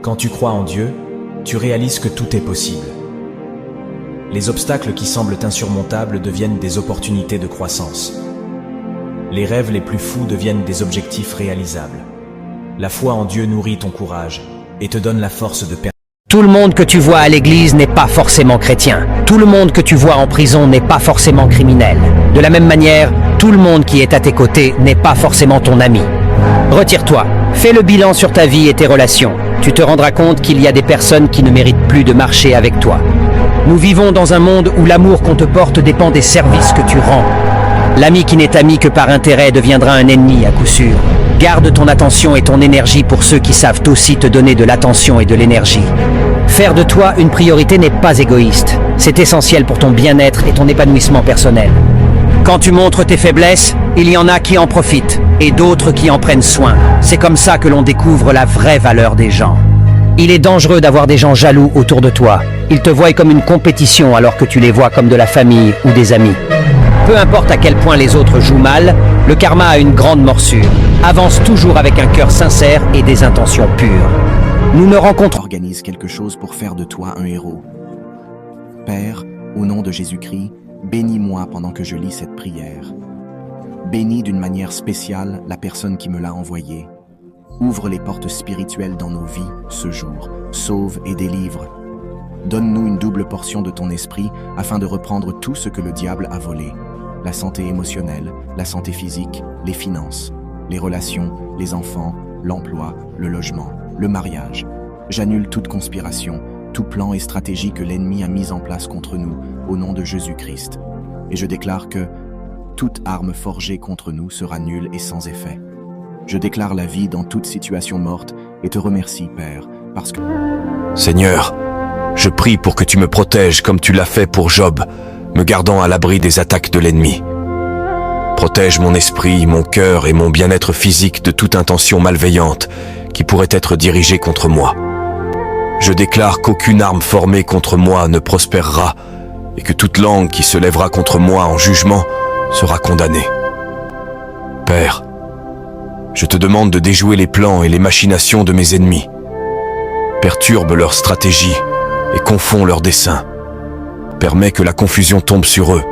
Quand tu crois en Dieu, tu réalises que tout est possible. Les obstacles qui semblent insurmontables deviennent des opportunités de croissance. Les rêves les plus fous deviennent des objectifs réalisables. La foi en Dieu nourrit ton courage et te donne la force de persévérer. Tout le monde que tu vois à l'église n'est pas forcément chrétien. Tout le monde que tu vois en prison n'est pas forcément criminel. De la même manière, tout le monde qui est à tes côtés n'est pas forcément ton ami. Retire-toi, fais le bilan sur ta vie et tes relations. Tu te rendras compte qu'il y a des personnes qui ne méritent plus de marcher avec toi. Nous vivons dans un monde où l'amour qu'on te porte dépend des services que tu rends. L'ami qui n'est ami que par intérêt deviendra un ennemi à coup sûr. Garde ton attention et ton énergie pour ceux qui savent aussi te donner de l'attention et de l'énergie. Faire de toi une priorité n'est pas égoïste. C'est essentiel pour ton bien-être et ton épanouissement personnel. Quand tu montres tes faiblesses, il y en a qui en profitent et d'autres qui en prennent soin. C'est comme ça que l'on découvre la vraie valeur des gens. Il est dangereux d'avoir des gens jaloux autour de toi. Ils te voient comme une compétition alors que tu les vois comme de la famille ou des amis. Peu importe à quel point les autres jouent mal, le karma a une grande morsure. Avance toujours avec un cœur sincère et des intentions pures. Nous ne rencontrons... Organise quelque chose pour faire de toi un héros. Père, au nom de Jésus-Christ, bénis-moi pendant que je lis cette prière. Bénis d'une manière spéciale la personne qui me l'a envoyée. Ouvre les portes spirituelles dans nos vies ce jour. Sauve et délivre. Donne-nous une double portion de ton esprit afin de reprendre tout ce que le diable a volé. La santé émotionnelle, la santé physique, les finances, les relations, les enfants, l'emploi, le logement, le mariage. J'annule toute conspiration, tout plan et stratégie que l'ennemi a mis en place contre nous au nom de Jésus-Christ. Et je déclare que toute arme forgée contre nous sera nulle et sans effet. Je déclare la vie dans toute situation morte et te remercie, Père, parce que... Seigneur, je prie pour que tu me protèges comme tu l'as fait pour Job, me gardant à l'abri des attaques de l'ennemi. Protège mon esprit, mon cœur et mon bien-être physique de toute intention malveillante qui pourrait être dirigée contre moi. Je déclare qu'aucune arme formée contre moi ne prospérera et que toute langue qui se lèvera contre moi en jugement sera condamnée. Père, je te demande de déjouer les plans et les machinations de mes ennemis. Perturbe leurs stratégies et confonds leurs desseins. Permets que la confusion tombe sur eux